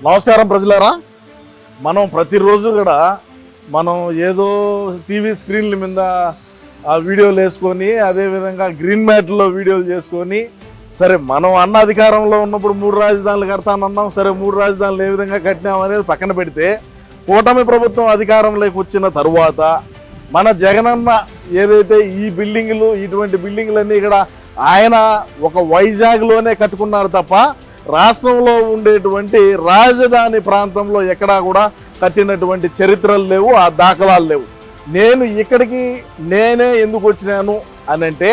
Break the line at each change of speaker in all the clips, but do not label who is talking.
నమస్కారం ప్రజలారా. మనం ప్రతిరోజు కూడా ఏదో టీవీ స్క్రీన్ల మీద ఆ వీడియోలు వేసుకొని, అదేవిధంగా గ్రీన్ మ్యాట్లో వీడియోలు చేసుకొని, సరే మనం అన్న అధికారంలో ఉన్నప్పుడు 3 రాజధానులు కడతానన్నాం. సరే 3 రాజధానులు ఏ విధంగా కట్టినాం అనేది పక్కన పెడితే, కూటమి ప్రభుత్వం అధికారంలోకి వచ్చిన తరువాత మన జగనన్న ఏదైతే ఈ బిల్డింగులు, ఇటువంటి బిల్డింగులన్నీ ఇక్కడ ఆయన ఒక వైజాగ్లోనే కట్టుకున్నారు తప్ప రాష్ట్రంలో ఉండేటువంటి రాజధాని ప్రాంతంలో ఎక్కడా కూడా కట్టినటువంటి చరిత్రలు లేవు, ఆ దాఖలాలు లేవు. నేను ఇక్కడికి నేనే ఎందుకు వచ్చినాను అని అంటే,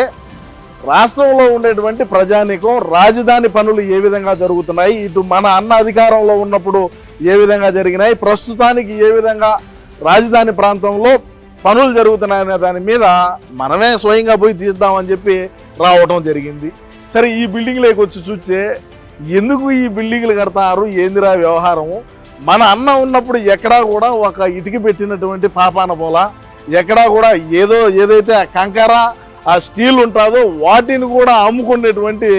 రాష్ట్రంలో ఉండేటువంటి ప్రజానీకం రాజధాని పనులు ఏ విధంగా జరుగుతున్నాయి, ఇటు మన అన్న అధికారంలో ఉన్నప్పుడు ఏ విధంగా జరిగినాయి, ప్రస్తుతానికి ఏ విధంగా రాజధాని ప్రాంతంలో పనులు జరుగుతున్నాయనే దాని మీద మనమే స్వయంగా పోయి తీద్దామని చెప్పి రావటం జరిగింది. సరే, ఈ బిల్డింగ్లోకి వచ్చి చూస్తే ఎందుకు ఈ బిల్డింగ్లు కడతారు, ఏందిరా వ్యవహారము? మన అన్న ఉన్నప్పుడు ఎక్కడా కూడా ఒక ఇటుక పెట్టినటువంటి పాపాన పోల, ఎక్కడా కూడా ఏదైతే కంకర ఆ స్టీల్ ఉంటుందో వాటిని కూడా అమ్ముకునేటువంటి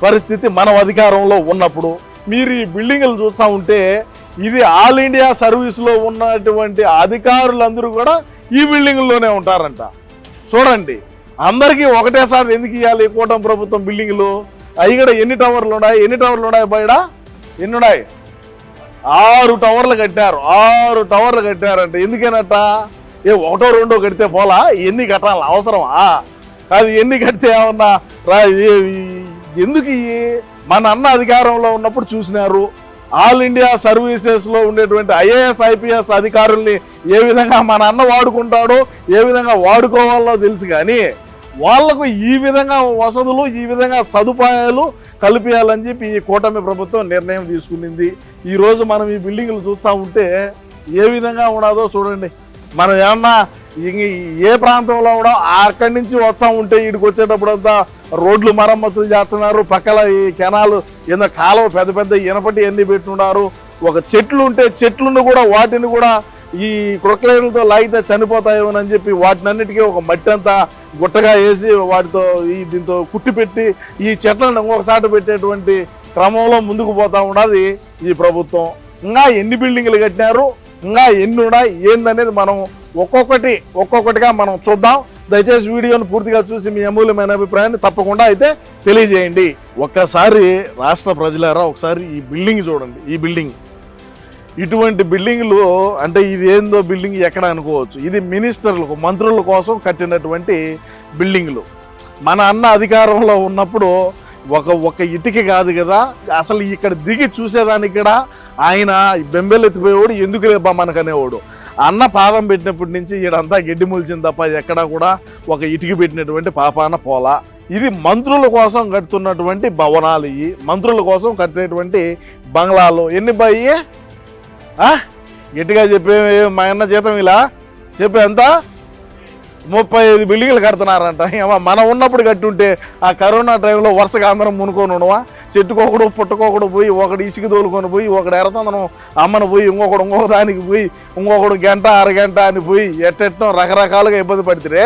పరిస్థితి మన అధికారంలో ఉన్నప్పుడు. మీరు ఈ బిల్డింగ్లు చూస్తూ ఉంటే ఇది ఆల్ ఇండియా సర్వీస్లో ఉన్నటువంటి అధికారులందరూ కూడా ఈ బిల్డింగ్లోనే ఉంటారంట. చూడండి, అందరికీ ఒకటేసారి ఎందుకు ఇవ్వాలి కూటమి ప్రభుత్వం బిల్డింగ్లు? అవి కూడా ఎన్ని టవర్లు ఉన్నాయి బయట? ఎన్ని ఉన్నాయి? 6 టవర్లు కట్టారు. 6 టవర్లు కట్టారంట. ఎందుకేనట? ఒకటో రెండో కడితే పోలా, ఎన్ని కట్టాలి అవసరమా? అది ఎన్ని కడితే ఏమన్నా ఎందుకు? మన అన్న అధికారంలో ఉన్నప్పుడు చూసినారు. ఆల్ ఇండియా సర్వీసెస్లో ఉండేటువంటి ఐఏఎస్ ఐపీఎస్ అధికారుల్ని ఏ విధంగా మన అన్న వాడుకుంటాడో, ఏ విధంగా వాడుకోవాలో తెలుసు. కానీ వాళ్లకు ఈ విధంగా వసతులు, ఈ విధంగా సదుపాయాలు కల్పించాలని చెప్పి ఈ కూటమి ప్రభుత్వం నిర్ణయం తీసుకునింది. ఈరోజు మనం ఈ బిల్డింగ్లు చూస్తూ ఉంటే ఏ విధంగా ఉండదో చూడండి. మనం ఏమన్నా ఏ ప్రాంతంలో కూడా అక్కడి నుంచి వస్తూ ఉంటే వీడికి వచ్చేటప్పుడంతా రోడ్లు మరమ్మతులు చేస్తున్నారు. పక్కల ఈ కెనాలు ఏదో కాలువ పెద్ద పెద్ద ఇనపటి అన్ని పెట్టున్నారు. ఒక చెట్లు ఉంటే చెట్లను కూడా వాటిని కూడా ఈ క్రొక్లైన్లతో లాగితే చనిపోతాయేమోనని చెప్పి వాటినన్నిటికీ ఒక మట్టి అంతా గుట్టగా వేసి వాటితో దీంతో కుట్టి పెట్టి ఈ చెట్లను ఇంకొకసారి పెట్టేటువంటి క్రమంలో ముందుకు పోతా ఉన్నది ఈ ప్రభుత్వం. ఇంకా ఎన్ని బిల్డింగ్లు కట్టినారు, ఇంకా ఎన్ని ఉన్నాయి ఏందనేది మనం ఒక్కొక్కటిగా మనం చూద్దాం. దయచేసి వీడియోను పూర్తిగా చూసి మీ అమూల్యమైన అభిప్రాయాన్ని తప్పకుండా అయితే తెలియజేయండి. ఒక్కసారి రాష్ట్ర ప్రజలారా ఒకసారి ఈ బిల్డింగ్ చూడండి. ఈ బిల్డింగ్, ఇటువంటి బిల్డింగ్లు అంటే ఇది ఏందో బిల్డింగ్ ఎక్కడ అనుకోవచ్చు. ఇది మినిస్టర్లకు, మంత్రుల కోసం కట్టినటువంటి బిల్డింగ్లు. మన అన్న అధికారంలో ఉన్నప్పుడు ఒక ఇటుక కాదు కదా, అసలు ఇక్కడ దిగి చూసేదానికి కూడా ఆయన బెంబెలెత్తిపోయేవాడు. ఎందుకు రేపా మనకనేవాడు. అన్న పాదం పెట్టినప్పటి నుంచి ఈడంతా గడ్డి ముల్చింది తప్ప ఎక్కడా కూడా ఒక ఇటుక పెట్టినటువంటి పాపాన పోలా. ఇది మంత్రుల కోసం కడుతున్నటువంటి భవనాలు, ఇవి మంత్రుల కోసం కట్టినటువంటి బంగ్లాలు. ఎన్ని బాయి గట్టిగా చెప్పే మా అన్న జీతం ఇలా చెప్పే ఎంత 35 బిల్డింగ్లు కడుతున్నారంట. మనం ఉన్నప్పుడు కట్టుంటే ఆ కరోనా టైంలో వరుసగా అందరం మునుకొని ఉండవా? చెట్టుకొకడు పుట్టుకొకడు పోయి, ఒకడు ఇసుక తోలుకొని పోయి, ఒకడు ఎర్రచందనం అమ్మను పోయి, ఇంకొక దానికి పోయి, ఇంకొకడు గంట అరగంట అని పోయి ఎట్టెట్టడం రకరకాలుగా ఇబ్బంది పడితే,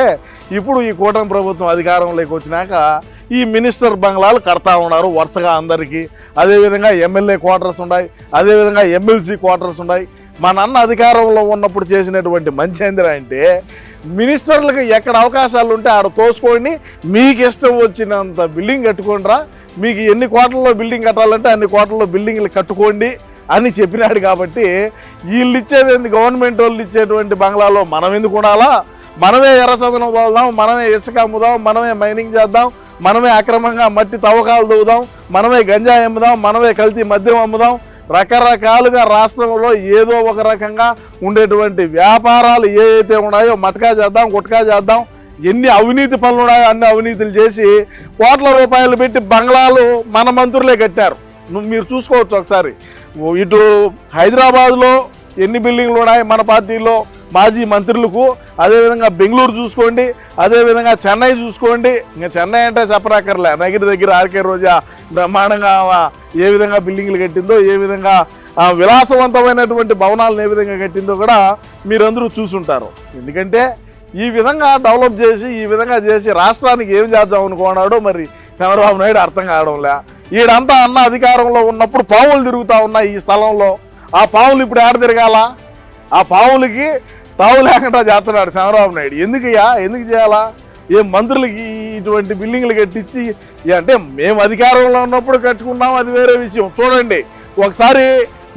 ఇప్పుడు ఈ కూటమి ప్రభుత్వం అధికారంలోకి వచ్చినాక ఈ మినిస్టర్ బంగ్లాలు కడతా ఉన్నారు వరుసగా అందరికీ. అదేవిధంగా ఎమ్మెల్యే క్వార్టర్స్ ఉన్నాయి, అదేవిధంగా ఎమ్మెల్సీ క్వార్టర్స్ ఉన్నాయి. మా నాన్న అధికారంలో ఉన్నప్పుడు చేసినటువంటి మంచి ఏందిరా అంటే, మినిస్టర్లకు ఎక్కడ అవకాశాలు ఉంటే ఆడ తోసుకోండి, మీకు ఇష్టం వచ్చినంత బిల్డింగ్ కట్టుకోండిరా, మీకు ఎన్ని కోట్లలో బిల్డింగ్ కట్టాలంటే అన్ని కోట్లలో బిల్డింగ్లు కట్టుకోండి అని చెప్పినాడు. కాబట్టి వీళ్ళు ఇచ్చేది గవర్నమెంట్ వాళ్ళు ఇచ్చేటువంటి బంగ్లాలో మనం ఎందుకు ఉండాలా? మనమే ఎర్రచందనం తోలుదాం, మనమే ఇసుక అమ్ముదాం, మనమే మైనింగ్ చేద్దాం, మనమే అక్రమంగా మట్టి తవ్వకాలు తవ్వుదాం, మనమే గంజాయి అమ్ముదాం, మనమే కల్తీ మద్యం అమ్ముదాం. రకరకాలుగా రాష్ట్రంలో ఏదో ఒక రకంగా ఉండేటువంటి వ్యాపారాలు ఏవైతే ఉన్నాయో మటకా చేద్దాం, గుట్కా చేద్దాం. ఎన్ని అవినీతి పనులు ఉన్నాయో అన్ని అవినీతులు చేసి కోట్ల రూపాయలు పెట్టి బంగ్లాలు మన మంత్రులే కట్టారు. మీరు చూసుకోవచ్చు ఒకసారి. ఇటు హైదరాబాద్లో ఎన్ని బిల్డింగ్లు ఉన్నాయి మన పార్టీలో మాజీ మంత్రులకు, అదేవిధంగా బెంగళూరు చూసుకోండి, అదేవిధంగా చెన్నై చూసుకోండి. ఇంకా చెన్నై అంటే చెప్పరాకర్లే, నగిరి దగ్గర ఆర్కే రోజా బ్రహ్మాండంగా ఏ విధంగా బిల్డింగ్లు కట్టిందో, ఏ విధంగా విలాసవంతమైనటువంటి భవనాలను ఏ విధంగా కట్టిందో కూడా మీరందరూ చూసుంటారు. ఎందుకంటే ఈ విధంగా డెవలప్ చేసి, ఈ విధంగా చేసి రాష్ట్రానికి ఏం చేద్దాం అనుకున్నాడో మరి చంద్రబాబు నాయుడు అర్థం కావడంలే. ఈడంతా అన్న అధికారంలో ఉన్నప్పుడు పావులు తిరుగుతూ ఉన్నాయి ఈ స్థలంలో. ఆ పాములు ఇప్పుడు ఏడ తిరగాల? ఆ పాములకి తావు లేకుండా చేస్తున్నాడు చంద్రబాబు నాయుడు. ఎందుకయ్యా, ఎందుకు చేయాలా? ఏ మంత్రులకి ఇటువంటి బిల్డింగ్లు కట్టించి అంటే మేము అధికారంలో ఉన్నప్పుడు కట్టుకున్నాం, అది వేరే విషయం. చూడండి ఒకసారి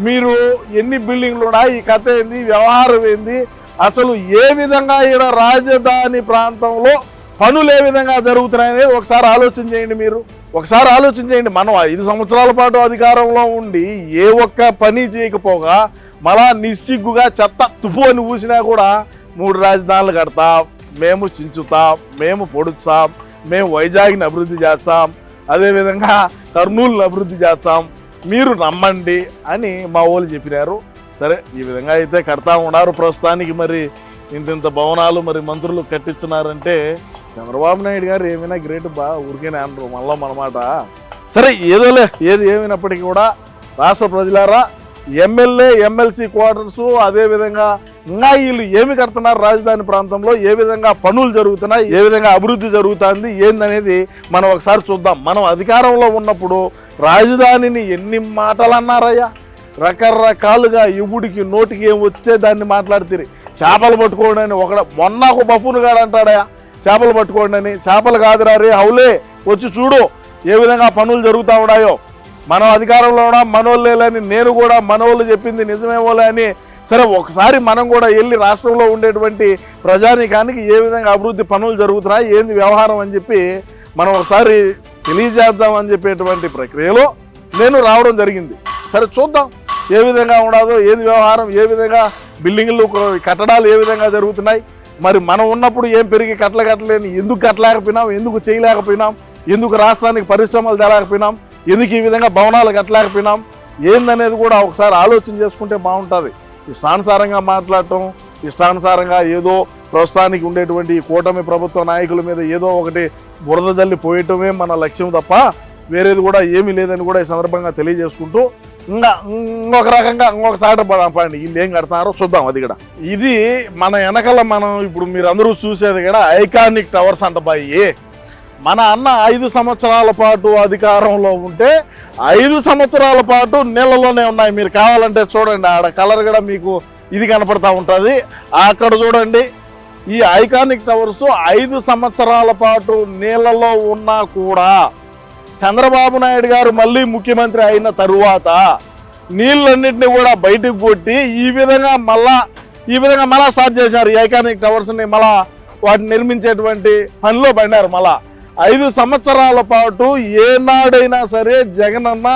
మీరు ఎన్ని బిల్డింగ్లు ఉన్నాయి, ఈ కథ ఏంది, వ్యవహారం ఏంది, అసలు ఏ విధంగా ఈడ రాజధాని ప్రాంతంలో పనులు ఏ విధంగా జరుగుతున్నాయనేది ఒకసారి ఆలోచన చేయండి. మీరు ఒకసారి ఆలోచన చేయండి. మనం 5 సంవత్సరాల పాటు అధికారంలో ఉండి ఏ ఒక్క పని చేయకపోగా మళ్ళా నిస్సిగ్గుగా చెత్త తుప్పు అని ఊసినా కూడా 3 రాజధానులు కడతాం, మేము చించుతాం, మేము పొడుస్తాం, మేము వైజాగ్ని అభివృద్ధి చేస్తాం, అదేవిధంగా కర్నూలుని అభివృద్ధి చేస్తాం, మీరు నమ్మండి అని మా వాళ్ళు చెప్పినారు. సరే, ఈ విధంగా అయితే కడతా ఉన్నారు. ప్రస్తుతానికి మరి ఇంత భవనాలు మరి మంత్రులు కట్టించున్నారంటే చంద్రబాబు నాయుడు గారు ఏమైనా గ్రేట్ బా, ఊరికేనే అనరు మళ్ళీ మనమాట. సరే, ఏదోలే, ఏది ఏమైనప్పటికీ కూడా రాష్ట్ర ప్రజలారా, ఎమ్మెల్యే ఎమ్మెల్సీ క్వార్టర్స్, అదేవిధంగా ఇంకా వీళ్ళు ఏమి కడుతున్నారు రాజధాని ప్రాంతంలో, ఏ విధంగా పనులు జరుగుతున్నాయి, ఏ విధంగా అభివృద్ధి జరుగుతుంది ఏందనేది మనం ఒకసారి చూద్దాం. మనం అధికారంలో ఉన్నప్పుడు రాజధానిని ఎన్ని మాటలు అన్నారయ్యా, రకరకాలుగా ఇవుడికి నోటికి ఏం వచ్చితే దాన్ని మాట్లాడుతుంది. చేపలు పట్టుకోండి అని మొన్న ఒక బఫూను గాడు అంటాడయా, చేపలు పట్టుకోండి అని. చేపలు కాదురా రే హౌలే, వచ్చి చూడు ఏ విధంగా పనులు జరుగుతూ ఉన్నాయో. మనం అధికారంలో ఉన్నాం, మనోళ్ళేలని నేను కూడా మనోళ్ళు చెప్పింది నిజమేమోలే అని. సరే, ఒకసారి మనం కూడా వెళ్ళి రాష్ట్రంలో ఉండేటువంటి ప్రజానీకానికి ఏ విధంగా అభివృద్ధి పనులు జరుగుతున్నాయి, ఏంది వ్యవహారం అని చెప్పి మనం ఒకసారి తెలియజేద్దామని చెప్పేటువంటి ప్రక్రియలో నేను రావడం జరిగింది. సరే, చూద్దాం ఏ విధంగా ఉండదో, ఏది వ్యవహారం, ఏ విధంగా బిల్డింగ్లు కట్టడాలు ఏ విధంగా జరుగుతున్నాయి. మరి మనం ఉన్నప్పుడు ఏం పెరిగి కట్టలేని, ఎందుకు కట్టలేకపోయినాం, ఎందుకు చేయలేకపోయినాం, ఎందుకు రాష్ట్రానికి పరిశ్రమలు తేలేకపోయినాం, ఎందుకు ఈ విధంగా భవనాలు కట్టలేకపోయినాం, ఏందనేది కూడా ఒకసారి ఆలోచన చేసుకుంటే బాగుంటుంది. ఇష్టానుసారంగా మాట్లాడటం, ఇష్టానుసారంగా ఏదో ప్రస్తుతానికి ఉండేటువంటి ఈ కూటమి ప్రభుత్వ నాయకుల మీద ఏదో ఒకటి బురద జల్లి పోయటమే మన లక్ష్యం తప్ప వేరేది కూడా ఏమీ లేదని కూడా ఈ సందర్భంగా తెలియజేసుకుంటూ ఇంకొక రకంగా ఇంకొకసారి పడండి వీళ్ళు ఏం కడుతున్నారో చూద్దాం. అది కూడా ఇది మన వెనకాల మనం ఇప్పుడు మీరు అందరూ చూసేది కూడా ఐకానిక్ టవర్స్ అంట బాయి. మన అన్న 5 సంవత్సరాల పాటు అధికారంలో ఉంటే 5 సంవత్సరాల పాటు నీళ్ళలోనే ఉన్నాయి. మీరు కావాలంటే చూడండి, ఆడ కలర్ కూడా మీకు ఇది కనపడతా ఉంటుంది. అక్కడ చూడండి, ఈ ఐకానిక్ టవర్స్ 5 సంవత్సరాల పాటు నీళ్ళలో ఉన్నా కూడా చంద్రబాబు నాయుడు గారు మళ్ళీ ముఖ్యమంత్రి అయిన తరువాత నీళ్ళన్నింటినీ కూడా బయటకు కొట్టి ఈ విధంగా మళ్ళా స్టార్ట్ చేశారు. ఈ ఐకానిక్ టవర్స్ని మళ్ళా వాటిని నిర్మించేటువంటి పనిలో పడినారు. మళ్ళా 5 సంవత్సరాల పాటు ఏనాడైనా సరే జగనన్న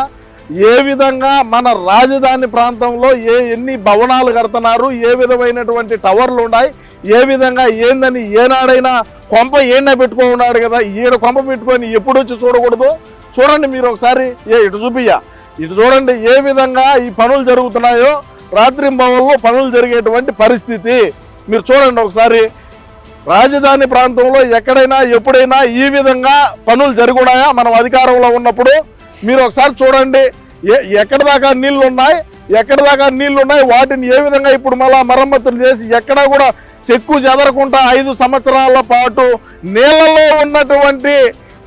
ఏ విధంగా మన రాజధాని ప్రాంతంలో ఎన్ని భవనాలు కడుతున్నారు, ఏ విధమైనటువంటి టవర్లు ఉన్నాయి, ఏ విధంగా ఏందని ఏనాడైనా కొంప ఏనా పెట్టుకున్నాడు కదా. ఈడ కొంప పెట్టుకొని ఎప్పుడు వచ్చి చూడకూడదు. చూడండి మీరు ఒకసారి, ఇటు చూపియ్యా, ఇటు చూడండి ఏ విధంగా ఈ పనులు జరుగుతున్నాయో. రాత్రింబవల్లో పనులు జరిగేటువంటి పరిస్థితి మీరు చూడండి ఒకసారి. రాజధాని ప్రాంతంలో ఎక్కడైనా ఎప్పుడైనా ఈ విధంగా పనులు జరుగున్నాయా మనం అధికారంలో ఉన్నప్పుడు? మీరు ఒకసారి చూడండి, ఎక్కడి దాకా నీళ్లు ఉన్నాయి, వాటిని ఏ విధంగా ఇప్పుడు మళ్ళా మరమ్మతులు చేసి ఎక్కడా కూడా చెక్కు చెదరకుండా 5 సంవత్సరాల పాటు నీళ్ళలో ఉన్నటువంటి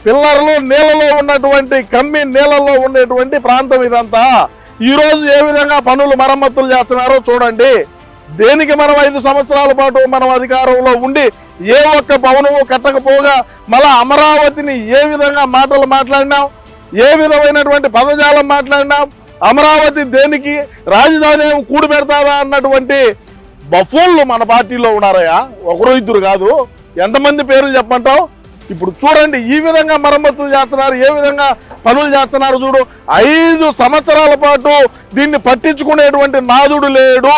పిల్లర్లు, నీళ్ళలో ఉన్నటువంటి కమ్మి, నీళ్ళలో ఉండేటువంటి ప్రాంతం ఇదంతా. ఈరోజు ఏ విధంగా పనులు మరమ్మతులు చేస్తున్నారో చూడండి. దేనికి మనం 5 సంవత్సరాల పాటు మనం అధికారంలో ఉండి ఏ ఒక్క భవనము కట్టకపోగా మళ్ళా అమరావతిని ఏ విధంగా మాటలు మాట్లాడినాం, ఏ విధమైనటువంటి పదజాలం మాట్లాడినాం, అమరావతి దేనికి రాజధాని కూడి పెడతాదా అన్నటువంటి బఫూన్లు మన పార్టీలో ఉన్నారయ్యా. ఒకరు ఇద్దరు కాదు, ఎంతమంది పేర్లు చెప్పమంటావు? ఇప్పుడు చూడండి ఈ విధంగా మరమ్మతులు చేస్తున్నారు, ఏ విధంగా పనులు చేస్తున్నారు చూడు. 5 సంవత్సరాల పాటు దీన్ని పట్టించుకునేటువంటి నాదుడు లేడు.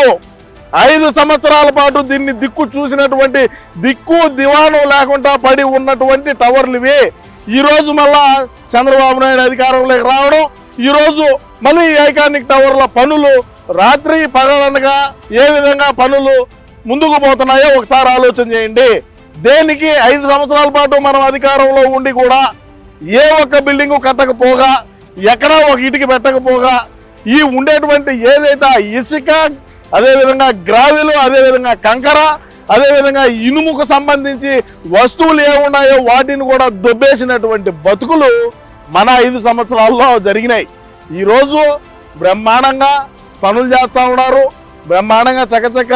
5 సంవత్సరాల పాటు దీన్ని చూసినటువంటి దిక్కు దివాణం లేకుండా పడి ఉన్నటువంటి టవర్లు ఇవి. ఈరోజు మళ్ళా చంద్రబాబు నాయుడు అధికారంలోకి రావడం, ఈరోజు మళ్ళీ ఐకానిక్ టవర్ల పనులు రాత్రి పగలనగా ఏ విధంగా పనులు ముందుకు పోతున్నాయో ఒకసారి ఆలోచన చేయండి. దేనికి 5 సంవత్సరాల పాటు మనం అధికారంలో ఉండి కూడా ఏ ఒక్క బిల్డింగు కట్టకపోగా, ఎక్కడా ఒక ఇటుక పెట్టకపోగా, ఈ ఉండేటువంటి ఏదైతే ఇసుక, అదేవిధంగా గ్రావెలు, అదేవిధంగా కంకర, అదేవిధంగా ఇనుముకు సంబంధించి వస్తువులు ఏమున్నాయో వాటిని కూడా దొబ్బేసినటువంటి బతుకులు మన 5 సంవత్సరాల్లో జరిగినాయి. ఈరోజు బ్రహ్మాండంగా పనులు చేస్తూ ఉన్నారు. బ్రహ్మాండంగా చకచక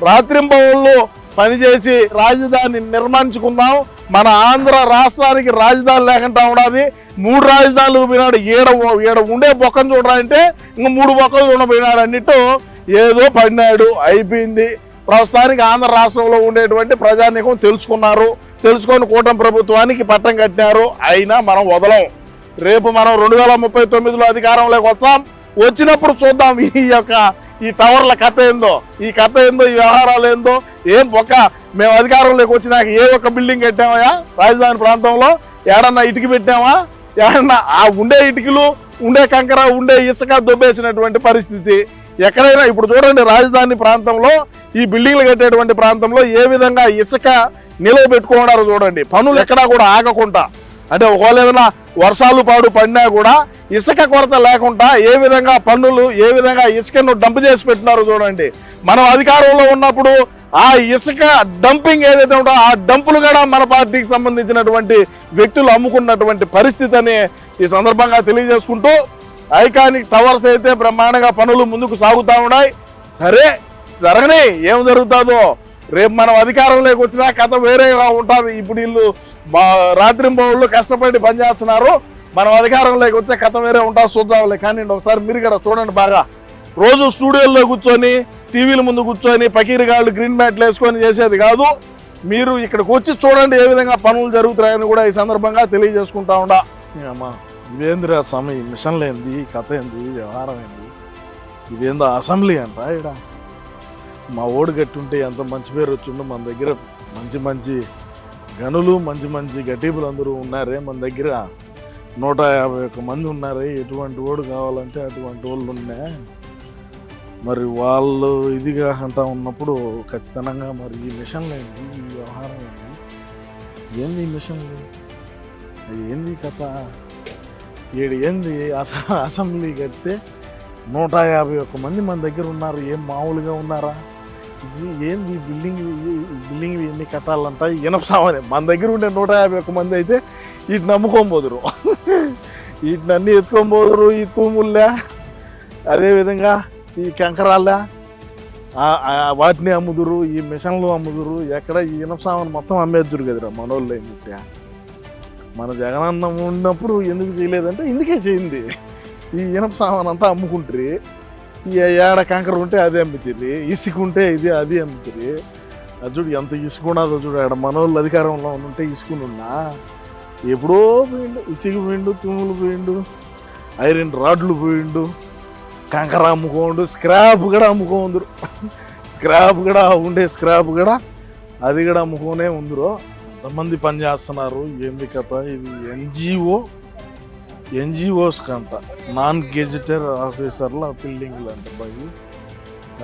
రాత్రింబవళ్ళు పనిచేసి రాజధాని నిర్మించుకుందాం. మన ఆంధ్ర రాష్ట్రానికి రాజధాని లేకుండా ఉన్నది. 3 రాజధానులు పోయినాడు. ఈడ ఉండే బొక్కను చూడరా అంటే ఇంకా 3 బొక్కలు చూడబోయినాడు అన్నట్టు ఏదో పడినాడు. అయిపోయింది. ప్రస్తుతానికి ఆంధ్ర రాష్ట్రంలో ఉండేటువంటి ప్రజానీకం తెలుసుకొని కూటమి ప్రభుత్వానికి పట్టం కట్టినారు. అయినా మనం వదలం. రేపు మనం 2039లో అధికారంలోకి వచ్చినప్పుడు చూద్దాం ఈ టవర్ల కథ ఏందో, ఈ వ్యవహారాలు ఏందో. ఏం మేము అధికారంలోకి వచ్చినాక ఏ ఒక్క బిల్డింగ్ కట్టామయ్యా రాజధాని ప్రాంతంలో? ఏడన్నా ఇటుక పెట్టామా? ఏడన్నా ఆ ఉండే ఇటుకలు, ఉండే కంకర, ఉండే ఇసుక దొబ్బేసినటువంటి పరిస్థితి ఎక్కడైనా. ఇప్పుడు చూడండి, రాజధాని ప్రాంతంలో ఈ బిల్డింగ్లు కట్టేటువంటి ప్రాంతంలో ఏ విధంగా ఇసుక నిలవ పెట్టుకున్నారో చూడండి. పనులు ఎక్కడా కూడా ఆగకుండా, అంటే ఒకవేళ ఏదైనా వర్షాలు పడినా కూడా ఇసుక కొరత లేకుండా ఏ విధంగా ఇసుకను డంప్ చేసి పెట్టినారో చూడండి. మనం అధికారంలో ఉన్నప్పుడు ఆ ఇసుక డంపింగ్ ఏదైతే ఉందో ఆ డంపులు కూడా మన పార్టీకి సంబంధించినటువంటి వ్యక్తులు అమ్ముకున్నటువంటి పరిస్థితి అని ఈ సందర్భంగా తెలియజేసుకుంటూ, ఐకానిక్ టవర్స్ అయితే బ్రహ్మాండంగా పనులు ముందుకు సాగుతూ ఉన్నాయి. సరే జరగని ఏం జరుగుతుందో రేపు మనం అధికారంలోకి వచ్చినా కథ వేరేగా ఉంటుంది. ఇప్పుడు వీళ్ళు రాత్రింబవళ్ళు కష్టపడి పనిచేస్తున్నారు. మనం అధికారంలోకి వచ్చే కథ వేరే ఉంటుంది, చూద్దాంలే. కానీ ఒకసారి మీరు కూడా చూడండి బాగా. రోజు స్టూడియోల్లో కూర్చొని టీవీల ముందు కూర్చొని పకీరిగాళ్ళు గ్రీన్ మ్యాట్లు వేసుకొని చేసేది కాదు. మీరు ఇక్కడికి వచ్చి చూడండి ఏ విధంగా పనులు జరుగుతున్నాయని కూడా ఈ సందర్భంగా తెలియజేసుకుంటా ఉండా. అమ్మా ఇదేందిరా స్వామి, మిషన్లు ఏంది, కథ ఏంది, వ్యవహారం ఏంది, ఇదేందో అసెంబ్లీ అంట. ఇక్కడ మా ఓడి కట్టుంటే ఎంత మంచి పేరు వచ్చిండో. మన దగ్గర మంచి గనులు, మంచి గట్టిపులు అందరూ ఉన్నారే. మన దగ్గర 151 మంది ఉన్నారే. ఎటువంటి ఓడు కావాలంటే అటువంటి వాళ్ళు ఉన్నాయి. మరి వాళ్ళు ఇదిగా అంటా ఉన్నప్పుడు ఖచ్చితంగా మరి ఈ మిషన్లు ఏంటి, ఈ వ్యవహారం ఏంది ఈ మిషన్లు, ఏంది కథ, ఏంది అసెంబ్లీ కడితే 151 మంది మన దగ్గర ఉన్నారు. ఏం మామూలుగా ఉన్నారా? ఇది ఏంది బిల్డింగ్ ఎన్ని కట్టాలంట ఇనప సామాన్యం. మన దగ్గర ఉండే 151 మంది అయితే వీటిని అమ్ముకోబోదురు, వీటిని అన్నీ ఎత్తుకోబోదురు. ఈ తూముల్లా, అదేవిధంగా ఈ కంకరాల్లా వాటిని అమ్ముదురు, ఈ మిషన్లు అమ్ముదురు. ఎక్కడ ఈ ఇనప సామాన్ మొత్తం అమ్మేద్దురు కదరా మనోళ్ళు. ఏంటంటే మన జగనన్న ఉన్నప్పుడు ఎందుకు చేయలేదంటే ఇందుకే చేయింది. ఈ ఇనప సామాన్ అంతా అమ్ముకుంటారు. ఈ ఏడ కంకర ఉంటే అది అమ్ముతుంది, ఇసుక ఉంటే అది అమ్ముతుంది. అది చూడు ఎంత ఇసుకున్నదో చూడు. ఆడ మనోళ్ళు అధికారంలో ఉంటే ఇసుకునున్నా ఎప్పుడో పోయిండు. ఇసుక పోయిండు, తుమ్ములు పోయిండు, ఐరన్ రాడ్లు పోయిండు, కంకర అమ్ముకోండు, స్క్రాప్ కూడా అమ్ముకోందరు. స్క్రాప్ కూడా అది కూడా అమ్ముకోనే ఉందరు. ఎంతమంది పని చేస్తున్నారు, ఏంది కథ. ఇది ఎన్జిఓస్ కంట, నాన్ గెజిటెడ్ ఆఫీసర్ల బిల్డింగ్లు అంట. బాయి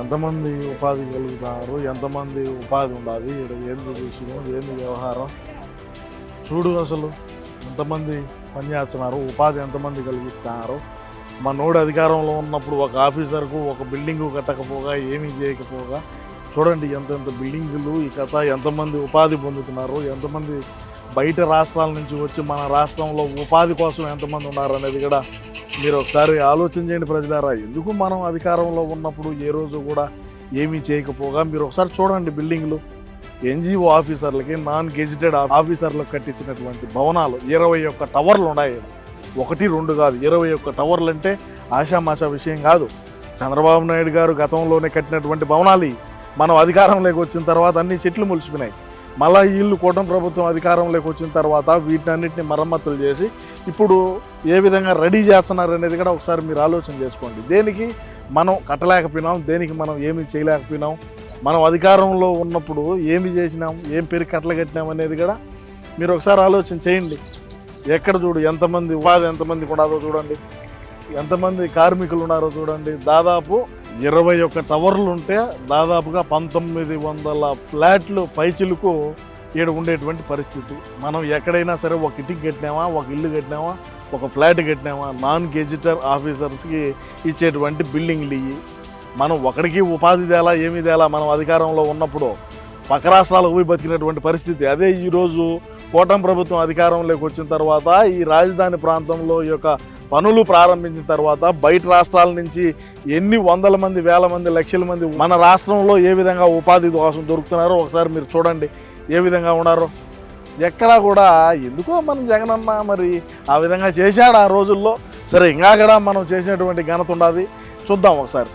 ఎంతమంది ఉపాధి కలుగుతున్నారు, ఎంతమంది ఉపాధి ఉండాలి, ఇక్కడ ఏంది విషయం, ఏంది వ్యవహారం చూడు. అసలు ఎంతమంది పని చేస్తున్నారు, ఉపాధి ఎంతమంది కలుగుతున్నారు. మనోడు అధికారంలో ఉన్నప్పుడు ఒక ఆఫీసర్కు ఒక బిల్డింగు కట్టకపోగా ఏమీ చేయకపోగా చూడండి ఎంత బిల్డింగులు, ఈ కథ ఎంతమంది ఉపాధి పొందుతున్నారు, ఎంతమంది బయట రాష్ట్రాల నుంచి వచ్చి మన రాష్ట్రంలో ఉపాధి కోసం ఎంతమంది ఉన్నారు అనేది కూడా మీరు ఒకసారి ఆలోచన చేయండి ప్రజలారా. ఎందుకు మనం అధికారంలో ఉన్నప్పుడు ఏ రోజు కూడా ఏమీ చేయకపోగా మీరు ఒకసారి చూడండి బిల్డింగ్లు. ఎన్జిఓ ఆఫీసర్లకి, నాన్ గెజిటెడ్ ఆఫీసర్లకు కట్టించినటువంటి భవనాలు 21 టవర్లు ఉన్నాయి. 1, 2 కాదు, 21 టవర్లు అంటే ఆషామాషా విషయం కాదు. చంద్రబాబు నాయుడు గారు గతంలోనే కట్టినటువంటి భవనాలు. మనం అధికారంలోకి వచ్చిన తర్వాత అన్ని చెట్లు మొలిచిపోయినాయి. మళ్ళీ వీళ్ళు కూటమి ప్రభుత్వం అధికారంలోకి వచ్చిన తర్వాత వీటన్నిటిని మరమ్మతులు చేసి ఇప్పుడు ఏ విధంగా రెడీ చేస్తున్నారు అనేది కూడా ఒకసారి మీరు ఆలోచన చేసుకోండి. దేనికి మనం కట్టలేకపోయినాం, దేనికి మనం ఏమీ చేయలేకపోయినాం, మనం అధికారంలో ఉన్నప్పుడు ఏమి చేసినాం, ఏం పేరు కట్టలు కట్టినాం అనేది కూడా మీరు ఒకసారి ఆలోచన చేయండి. ఎక్కడ చూడు ఎంతమంది ఉపాధి ఎంతమందికి ఉన్నారో చూడండి, ఎంతమంది కార్మికులు ఉన్నారో చూడండి. దాదాపు 21 టవర్లు ఉంటే దాదాపుగా 1900 ఫ్లాట్లు పైచిలకు ఈడ ఉండేటువంటి పరిస్థితి. మనం ఎక్కడైనా సరే ఒక ఇంటికి కట్టినామా, ఒక ఇల్లు కట్టినామా, ఒక ఫ్లాట్ కట్టినామా, నాన్ గెజిటెడ్ ఆఫీసర్స్కి ఇచ్చేటువంటి బిల్డింగ్లు ఇవి. మనం ఒకడికి ఉపాధి తేలా, ఏమీ తేలా. మనం అధికారంలో ఉన్నప్పుడు పక్క రాష్ట్రాలకు పోయి బతికినటువంటి పరిస్థితి. అదే ఈరోజు కూటమి ప్రభుత్వం అధికారంలోకి వచ్చిన తర్వాత ఈ రాజధాని ప్రాంతంలో ఈ యొక్క పనులు ప్రారంభించిన తర్వాత బయట రాష్ట్రాల నుంచి ఎన్ని వందల మంది, వేల మంది, లక్షల మంది మన రాష్ట్రంలో ఏ విధంగా ఉపాధి కోసం దొరుకుతున్నారో ఒకసారి మీరు చూడండి, ఏ విధంగా ఉన్నారో. ఎక్కడా కూడా ఎందుకో మన జగనన్న మరి ఆ విధంగా చేశాడు ఆ రోజుల్లో. సరే, ఇంకా కూడా మనం చేసినటువంటి ఘనత ఉండదు, చూద్దాం ఒకసారి.